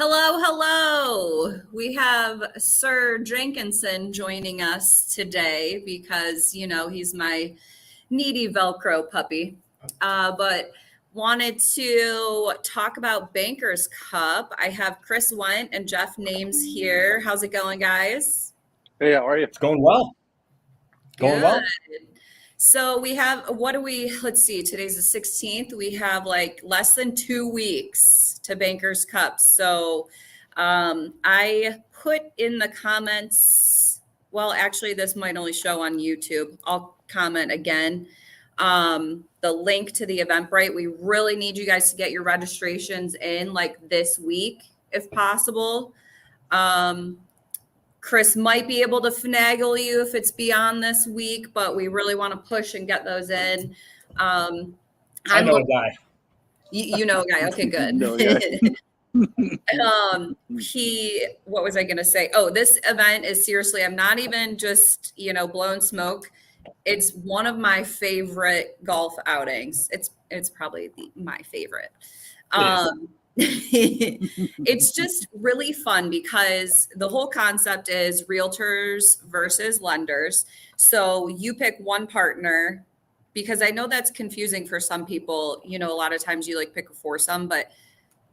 Hello, hello. We have Sir Jenkinson joining us today because, he's my needy Velcro puppy. But wanted to talk about Bankers Cup. I have Chris Went and Jeff Names here. How's it going, guys? Hey, how are you? It's going well. Going well. Good. So we have, let's see, today's the 16th. We have like less than 2 weeks to Bankers Cup. So I put in the comments, well, actually, this might only show on YouTube. I'll comment again. The link to the Eventbrite. We really need you guys to get your registrations in like this week, if possible. Chris might be able to finagle you if it's beyond this week, but we really want to push and get those in. I know a guy. You know a guy. Okay, good. No, yeah. What was I going to say? Oh, this event is seriously, I'm not even just, blowing smoke. It's one of my favorite golf outings. It's probably my favorite. It's just really fun because the whole concept is realtors versus lenders. So you pick one partner, because I know that's confusing for some people. A lot of times you like pick a foursome, but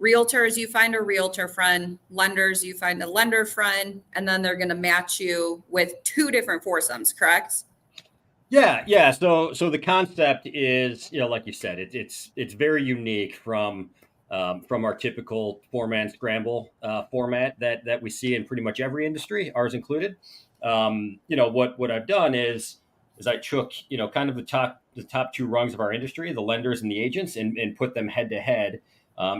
realtors, you find a realtor friend, lenders, you find a lender friend, and then they're going to match you with two different foursomes, correct? Yeah. So the concept is, like you said, it's very unique from our typical four-man scramble format that we see in pretty much every industry, ours included. What I've done is I took kind of the top two rungs of our industry, the lenders and the agents, and put them head to head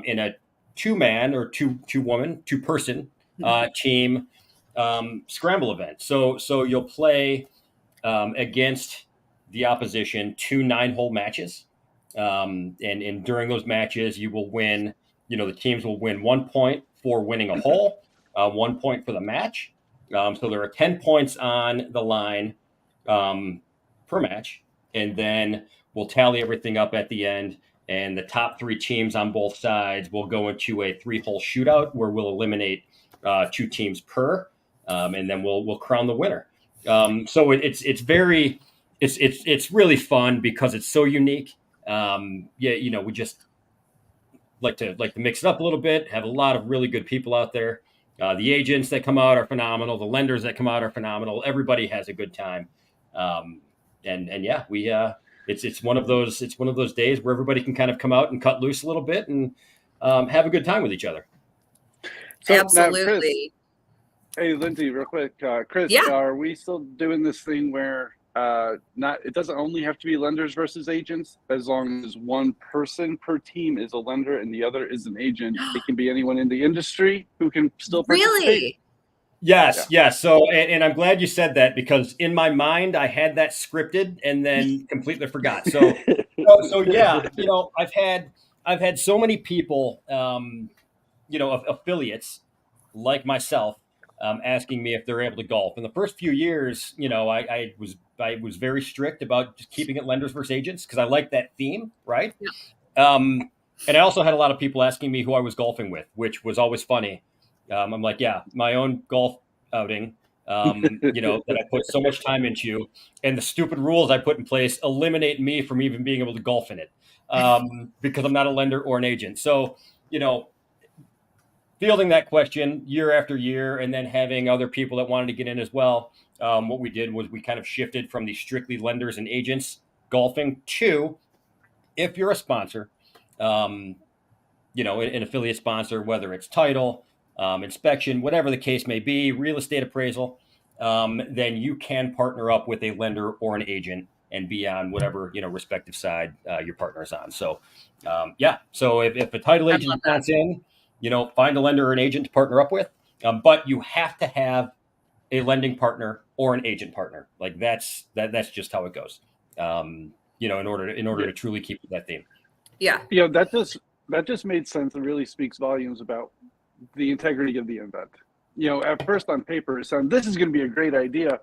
in a two-man or two-woman, two-person team scramble event. So you'll play against the opposition 2 9-hole matches. And during those matches, you will win, the teams will win 1 point for winning a hole, 1 point for the match. So there are 10 points on the line per match. And then we'll tally everything up at the end. And the top 3 teams on both sides will go into a 3-hole shootout where we'll eliminate 2 teams per, and then we'll crown the winner. So it's really fun because it's so unique. We just like to mix it up a little bit. Have a lot of really good people out there. The agents that come out are phenomenal. The lenders that come out are phenomenal. Everybody has a good time. It's one of those days where everybody can kind of come out and cut loose a little bit and have a good time with each other. So Absolutely. Now, Chris, hey, Lindsay, real quick. Chris, Yeah. Are we still doing this thing where it doesn't only have to be lenders versus agents, as long as one person per team is a lender and the other is an agent? It can be anyone in the industry who can still participate. Really? Yes. So, and I'm glad you said that because in my mind I had that scripted and then completely forgot. So yeah, I've had so many people, affiliates like myself, asking me if they're able to golf. In the first few years, I was very strict about just keeping it lenders versus agents because I like that theme, right? Yeah. And I also had a lot of people asking me who I was golfing with, which was always funny. I'm like, yeah, my own golf outing, that I put so much time into, and the stupid rules I put in place eliminate me from even being able to golf in it because I'm not a lender or an agent. So, fielding that question year after year and then having other people that wanted to get in as well. What we did was we kind of shifted from the strictly lenders and agents golfing to, if you're a sponsor, an affiliate sponsor, whether it's title, inspection, whatever the case may be, real estate appraisal, then you can partner up with a lender or an agent and be on whatever, respective side your partner is on. So, So if a title agent wants in, find a lender or an agent to partner up with. But you have to have a lending partner or an agent partner. Like that's just how it goes. In order to truly keep that theme. Yeah. That just made sense and really speaks volumes about the integrity of the event. At first on paper, it sounded, this is going to be a great idea,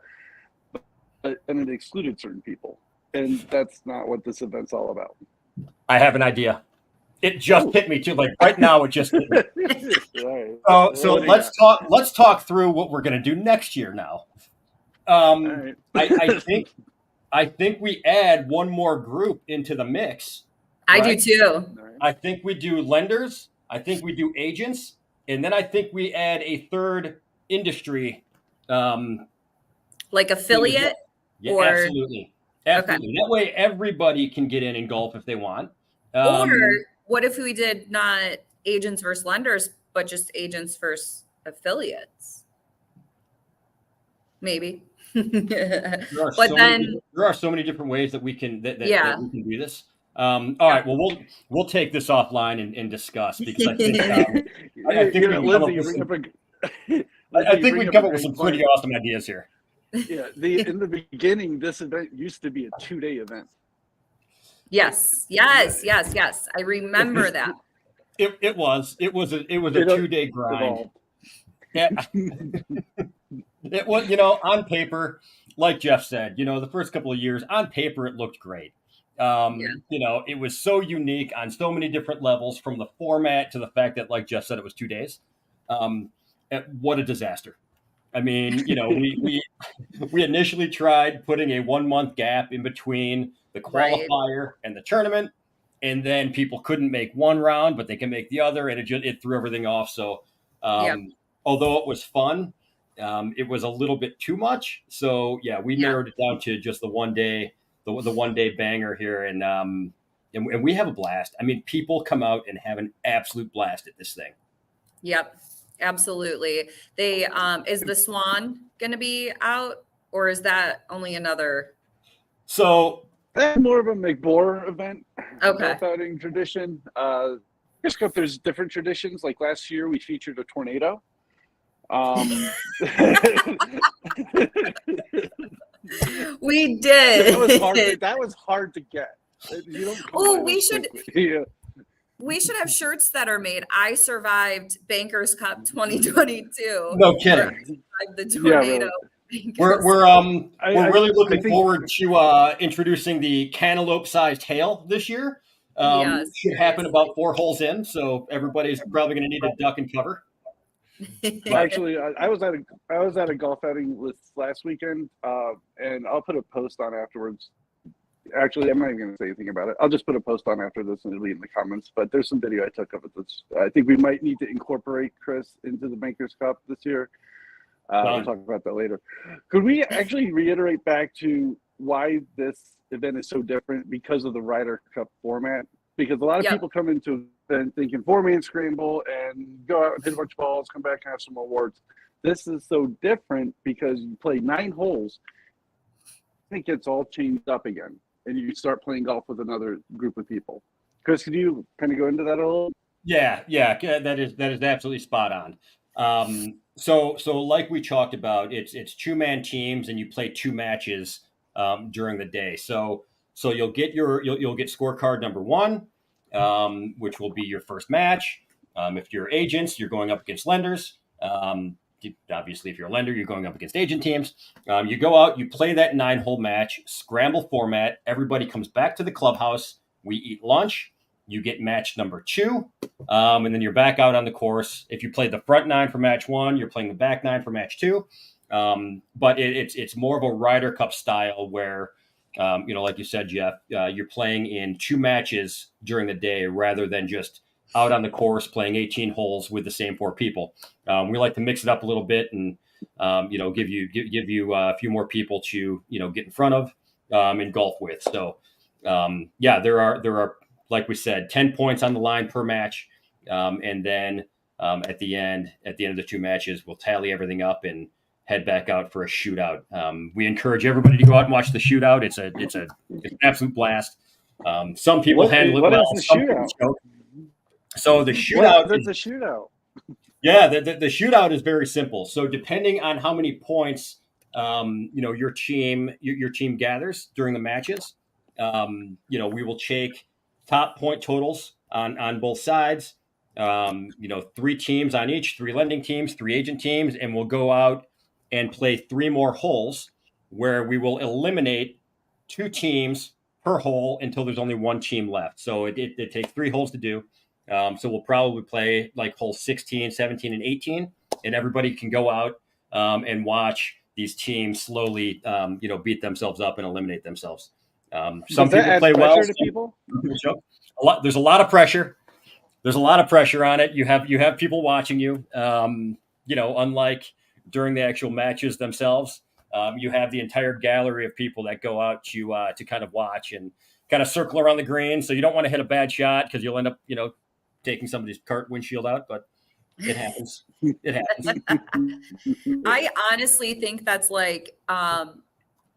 and it excluded certain people. And that's not what this event's all about. I have an idea. It just hit me too. Like right now, it just hit me. All right. So What do you got? let's talk through what we're going to do next year now. All right. I think we add one more group into the mix. I do right? too. All right. I think we do lenders. I think we do agents, and then I think we add a third industry. Like affiliate Yeah, or absolutely. okay. That way, everybody can get in golf if they want. Or what if we did not agents versus lenders, but just agents versus affiliates? Maybe. There But then there are so many different ways that we can that Yeah. we can do this. All right. Well, we'll take this offline and discuss because I think I think we can come up Lindsay, you with bring some, up a. I think we can come up with great some point. pretty awesome ideas here. Yeah, in the beginning, this event used to be a 2-day event. yes. I remember that. It was a 2-day grind. Evolved. Yeah. It was, on paper, like Jeff said, the first couple of years on paper, it looked great. It was so unique on so many different levels, from the format to the fact that, like Jeff said, it was 2 days. What a disaster. I mean, we initially tried putting a 1-month gap in between the qualifier and the tournament, and then people couldn't make one round, but they can make the other, and it threw everything off. So, although it was fun, it was a little bit too much. So yeah, we narrowed it down to just the 1 day, the 1 day banger here, and we have a blast. I mean, people come out and have an absolute blast at this thing. Yep, absolutely. They is the Swan going to be out, or is that only another? So that's more of a McBohr event. Okay. Golf outing tradition. There's different traditions. Like last year, we featured a tornado. We did. That was hard to get. We should have shirts that are made. I survived Bankers Cup 2022. No kidding. Survived the tornado. We're really looking forward to introducing the cantaloupe-sized hail this year. Should happen about 4 holes in, so everybody's probably going to need a duck and cover. Actually, I was at a golf outing last weekend, and I'll put a post on afterwards. Actually, I'm not even going to say anything about it. I'll just put a post on after this, and it'll be in the comments. But there's some video I took of it. I think we might need to incorporate Chris into the Bankers Cup this year. We'll talk about that later. Could we actually reiterate back to why this event is so different because of the Ryder Cup format? Because a lot of people come into the event thinking 4-man scramble and go out and hit a bunch of balls, come back and have some awards. This is so different because you play 9 holes. It gets all changed up again, and you start playing golf with another group of people. Chris, could you kind of go into that a little? Yeah, that is absolutely spot on. So like we talked about, it's 2-man teams, and you play 2 matches during the day. So you'll get you'll get scorecard number 1, which will be your first match. If you're agents, you're going up against lenders. Obviously, if you're a lender, you're going up against agent teams. You go out, you play that 9-hole match, scramble format. Everybody comes back to the clubhouse. We eat lunch. You get match number 2, and then you're back out on the course. If you played the front 9 for match 1, you're playing the back 9 for match 2. But it's more of a Ryder Cup style where, like you said, Jeff, you're playing in 2 matches during the day rather than just out on the course playing 18 holes with the same 4 people. We like to mix it up a little bit and give you a few more people to get in front of and golf with. So there are, like we said, 10 points on the line per match, and then at the end of the 2 matches, we'll tally everything up and head back out for a shootout. We encourage everybody to go out and watch the shootout. It's an absolute blast. Some people handle it well. What is the shootout? So the shootout is a shootout. Yeah, the shootout is very simple. So depending on how many points your team gathers during the matches, we will take top point totals on both sides. 3 teams on each, 3 lending teams, 3 agent teams, and we'll go out and play 3 more holes where we will eliminate 2 teams per hole until there's only 1 team left. So it takes 3 holes to do. So we'll probably play like hole 16, 17, and 18, and everybody can go out and watch these teams slowly, beat themselves up and eliminate themselves. Some Does that people add play well. pressure to people? There's a lot of pressure. There's a lot of pressure on it. You have people watching you. Unlike during the actual matches themselves, you have the entire gallery of people that go out to kind of watch and kind of circle around the green. So you don't want to hit a bad shot because you'll end up taking somebody's cart windshield out. But it happens. It happens. I honestly think that's like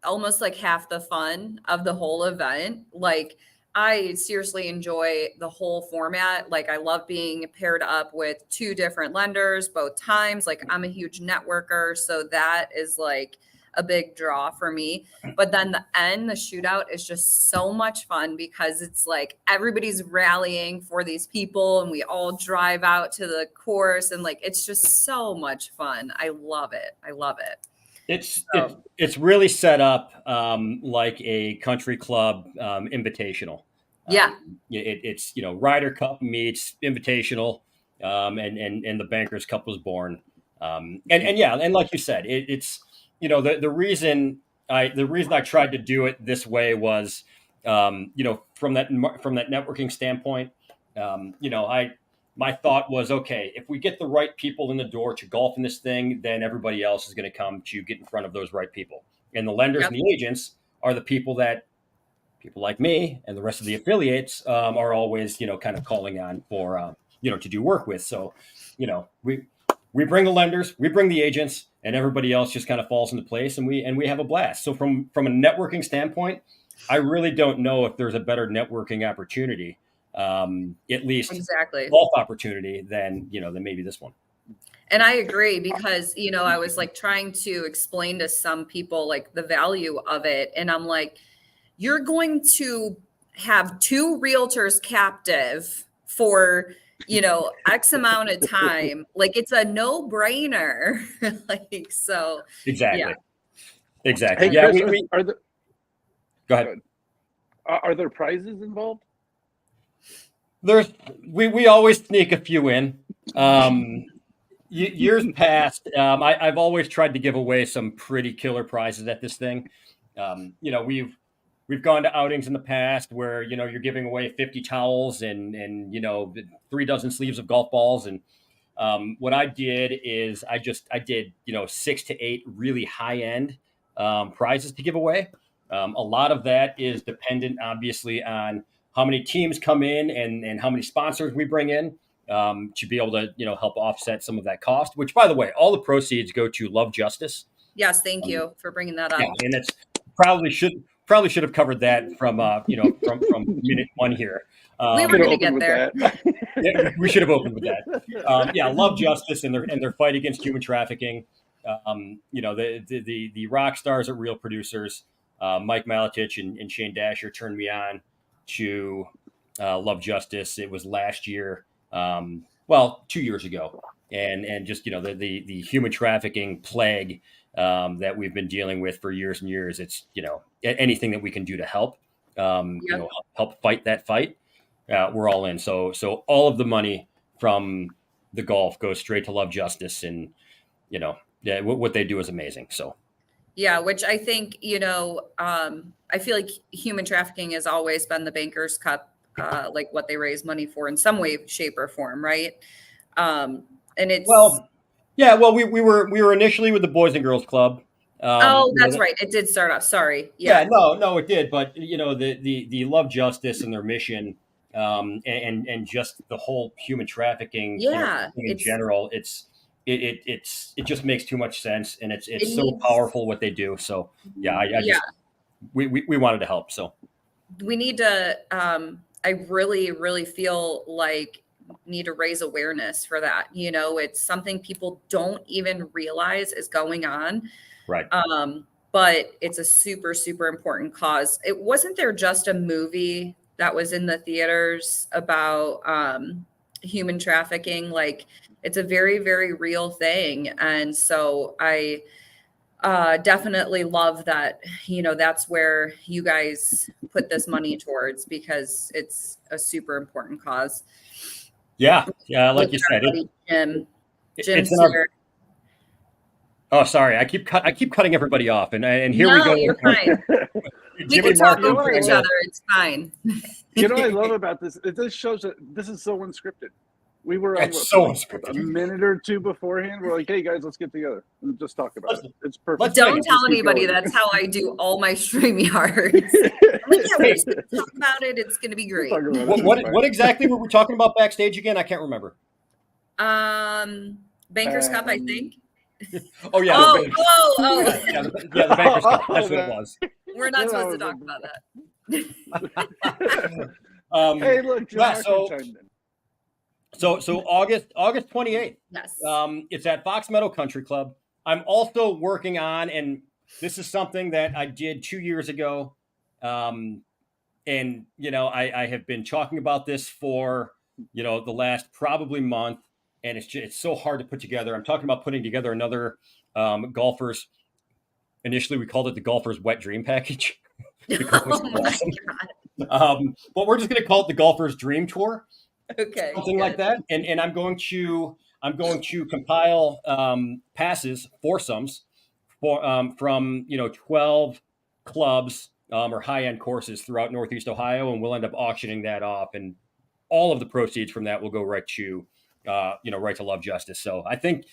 almost like half the fun of the whole event. Like, I seriously enjoy the whole format. Like, I love being paired up with two different lenders both times. Like, I'm a huge networker, so that is like a big draw for me. But then the end, the shootout is just so much fun because it's like everybody's rallying for these people and we all drive out to the course, and like it's just so much fun. I love it. I love it. It's really set up like a country club invitational. Yeah. It's Ryder Cup meets Invitational, and the Bankers Cup was born. And like you said, it's the reason I tried to do it this way was from that networking standpoint. My thought was, okay, if we get the right people in the door to golf in this thing, then everybody else is going to come to get in front of those right people. And the lenders Yep. and the agents are the people that people like me and the rest of the affiliates are always, kind of calling on for, to do work with. So, we bring the lenders, we bring the agents, and everybody else just kind of falls into place, and we have a blast. So from a networking standpoint, I really don't know if there's a better networking opportunity, at least Exactly. golf opportunity than maybe this one. And I agree because, I was like trying to explain to some people like the value of it. And I'm like, you're going to have two realtors captive for, X amount of time. Like, it's a no brainer. Like, so. Exactly. Yeah. Exactly. Hey, Yeah. Chris, Go ahead. Are there prizes involved? We always sneak a few in. Years past, I've always tried to give away some pretty killer prizes at this thing. We've gone to outings in the past where you're giving away 50 towels and 3 dozen sleeves of golf balls. And what I did is I did 6 to 8 really high end prizes to give away. A lot of that is dependent, obviously, on how many teams come in and how many sponsors we bring in to be able to help offset some of that cost. Which, by the way, all the proceeds go to Love Justice. Yes, thank you for bringing that up. Yeah, and it's probably should have covered that from from minute one here. We were going to get there. Yeah, we should have opened with that. Love Justice and their fight against human trafficking. The rock stars at Real Producers, Mike Maletich and Shane Dasher turned me on to Love Justice. It was last year, 2 years ago, and just the human trafficking plague that we've been dealing with for years and years. It's anything that we can do to help help fight that fight. We're all in. So all of the money from the golf goes straight to Love Justice, and what they do is amazing. So. Yeah, which I think, I feel like human trafficking has always been the Bankers Cup, like what they raise money for in some way, shape, or form, right? And it's we were initially with the Boys and Girls Club. That's right. It did start off. Sorry. Yeah. No, it did. But the Love Justice and their mission, and just the whole human trafficking, in general, it just makes too much sense, and it's so powerful what they do. So we wanted to help. So we need to. I really, really feel like need to raise awareness for that. It's something people don't even realize is going on. Right. But it's a super, super important cause. It wasn't there just a movie that was in the theaters about human trafficking. Like, it's a very, very real thing. And so I definitely love that, that's where you guys put this money towards, because it's a super important cause. Yeah, yeah, like you said, Jim. it's Jim's in our. here. Oh, sorry, I keep cutting everybody off, and here we No, go. you're fine. We Jimmy can talk Martin over trying each to- other. It's fine. You know what I love about this? This shows that this is so unscripted. We were on It's so a unscripted. minute or two beforehand. We're like, hey guys, let's get together and just talk about it. It's perfect. let's Don't Just tell keep anybody. going. That's how I do all my StreamYards. I'm like, yeah, we're just going to talk about it. It's going to be great. Talk about it. What exactly were we talking about backstage again? I can't remember. Bankers Cup, I think. Oh yeah. Oh, the oh. yeah, the Bankers Cup. That's what it was. We're not Yeah, supposed to that talk was about that. Hey, look, Jim yeah, Martin chimed in. So August 28th. Yes. It's at Fox Meadow Country Club. I'm also working on, and this is something that I did 2 years ago. And I have been talking about this for the last probably month, and it's so hard to put together. I'm talking about putting together another golfers. Initially, we called it the Golfers Wet Dream Package. Oh my God. But we're just going to call it the Golfers Dream Tour. Okay. Something like that, and I'm going to compile passes, foursomes, from 12 clubs or high end courses throughout Northeast Ohio, and we'll end up auctioning that off, and all of the proceeds from that will go right to right to Love Justice. So I think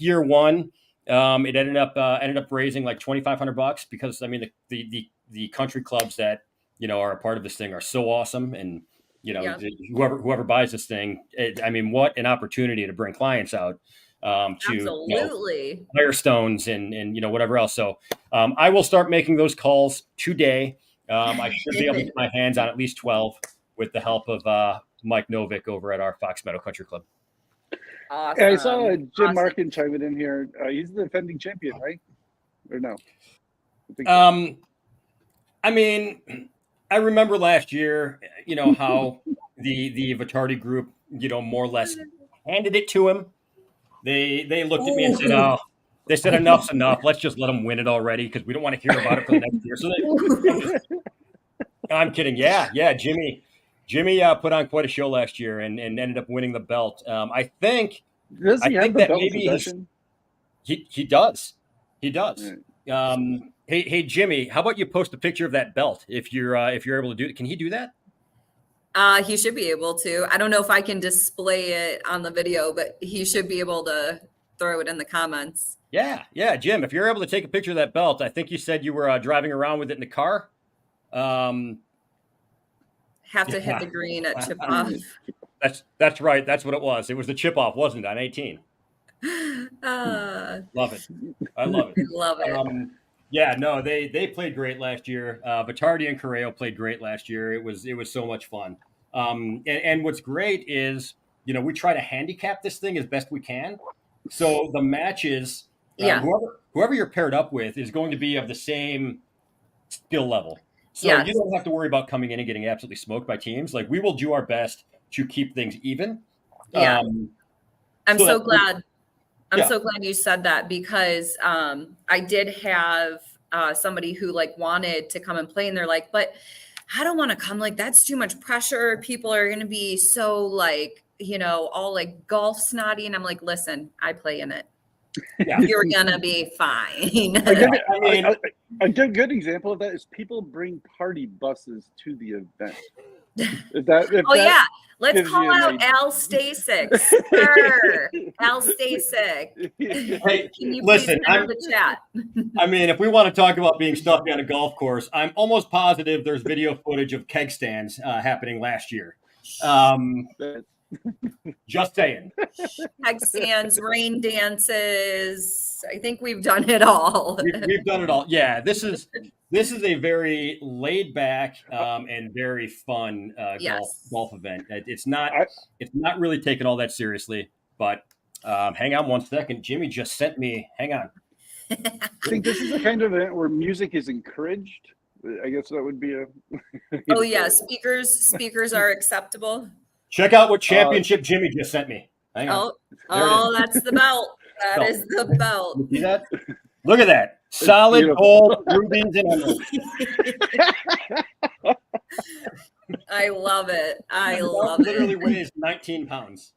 year one, it ended up raising like $2,500 because I mean the country clubs that are a part of this thing are so awesome, and whoever buys this thing, I mean, what an opportunity to bring clients out to Absolutely. Firestones and whatever else. So I will start making those calls today. I should be able to get my hands on at least 12 with the help of Mike Novick over at our Fox Meadow Country Club. Awesome. I saw Jim Martin chiming in here. He's the defending champion, right? Or no? I think so. I mean, I remember last year, how the Vitardi group, more or less handed it to him. They looked at me and said, "Oh, they said enough's enough. Let's just let them win it already because we don't want to hear about it for the next year." So I'm kidding. Yeah. Jimmy put on quite a show last year and ended up winning the belt. I think Does he have the that belt maybe possession? he does. He does. Right. Hey Jimmy, how about you post a picture of that belt if you're able to do it? Can he do that? He should be able to. I don't know if I can display it on the video, but he should be able to throw it in the comments. Yeah, Jim, if you're able to take a picture of that belt, I think you said you were driving around with it in the car. Have to hit the green at chip off. That's right. That's what it was. It was the chip off, wasn't it, on 18? Love it. I love it. Love it. Yeah, no, they played great last year. Vitardi and Correo played great last year. It was so much fun. And what's great is, we try to handicap this thing as best we can. So the matches, whoever you're paired up with is going to be of the same skill level. So you don't have to worry about coming in and getting absolutely smoked by teams. Like, we will do our best to keep things even. Yeah. I'm so glad. Yeah. So glad you said that because I did have somebody who wanted to come and play, and they're like, but I don't want to come. Like, that's too much pressure. People are going to be so all golf snotty. And I'm like, listen, I play in it. Yeah. You're going to be fine. A good example of that is people bring party buses to the event. Let's call out Al Stasek. Sir, Al Stasek. Hey, can you listen, please enter the chat? I mean, if we want to talk about being stuffy on a golf course, I'm almost positive there's video footage of keg stands happening last year. Just saying. Keg stands, rain dances. I think we've done it all. We've done it all. Yeah, this is a very laid back and very fun golf event. It's not really taken all that seriously. But hang on one second. Jimmy just sent me. Hang on. I think this is the kind of event where music is encouraged. I guess that would be a. Oh yeah, speakers are acceptable. Check out what championship Jimmy just sent me. Hang on. That's the belt. That is the belt. You see that? Look at that. Solid gold rubies and emeralds. I love it. I The love dog literally it. weighs 19 pounds.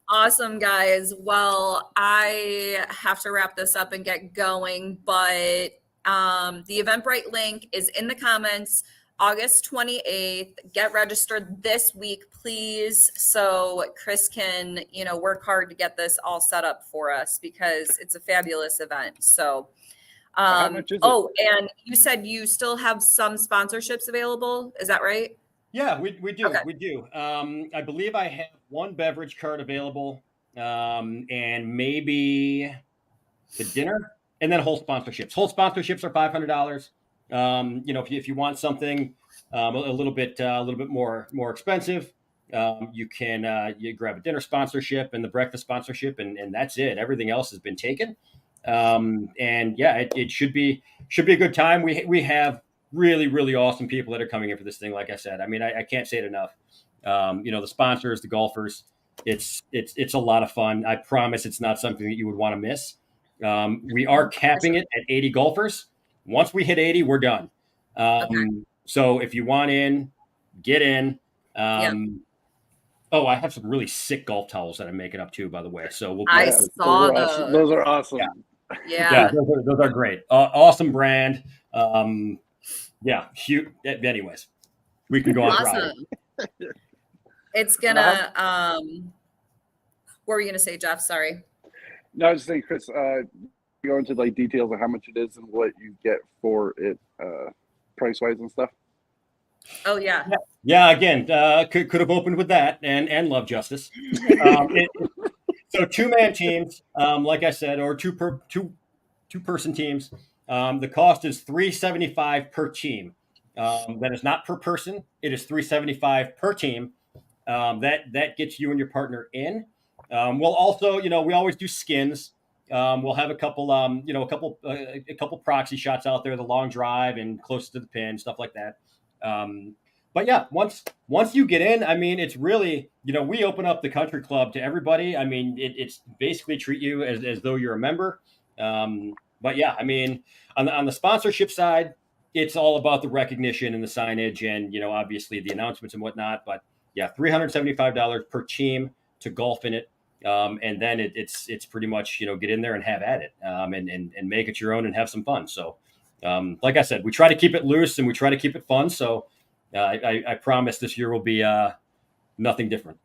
Awesome, guys. Well, I have to wrap this up and get going, but the Eventbrite link is in the comments. August 28th. Get registered this week, please, so Chris can, work hard to get this all set up for us because it's a fabulous event. So, How much is it? oh, and you said you still have some sponsorships available. Is that right? Yeah, we do. Okay. We do. I believe I have one beverage card available, and maybe the dinner, and then whole sponsorships. Whole sponsorships are $500. If you want something a little bit more expensive, you can you grab a dinner sponsorship and the breakfast sponsorship, and that's it. Everything else has been taken. And yeah, it should be a good time. We have really, really awesome people that are coming in for this thing. Like I said, I mean, I can't say it enough. The sponsors, the golfers, it's a lot of fun. I promise it's not something that you would want to miss. We are capping it at 80 golfers. Once we hit 80, we're done. Okay. So if you want in, get in. Yeah. Oh, I have some really sick golf towels that I'm making up too, by the way. So I Yeah, saw those are awesome. yeah, those are great. Awesome brand. Yeah, shoot. Anyways, we can go on Friday. Awesome. It's gonna, what were you gonna say, Jeff? Sorry. No, I was just saying, Chris, go into like details of how much it is and what you get for it, price wise and stuff. Oh yeah. Yeah. Again, could have opened with that and Love Justice. So 2-man teams, like I said, or two person teams. The cost is $375 per team. That is not per person. It is $375 per team. That gets you and your partner in. We'll also, we always do skins. We'll have a couple, a couple proxy shots out there, the long drive and close to the pin, stuff like that. But yeah, once you get in, I mean, it's really, we open up the country club to everybody. I mean, it's basically treat you as though you're a member. But yeah, I mean, on the sponsorship side, it's all about the recognition and the signage and, obviously the announcements and whatnot. But yeah, $375 per team to golf in it. And then it's pretty much, get in there and have at it, and make it your own and have some fun. So, like I said, we try to keep it loose and we try to keep it fun. So I promise this year will be nothing different.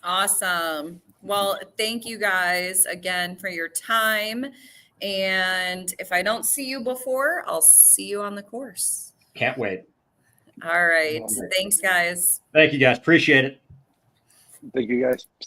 Awesome. Well, thank you guys again for your time. And if I don't see you before, I'll see you on the course. Can't wait. All right. Thanks, guys. Thank you, guys. Appreciate it. Thank you, guys.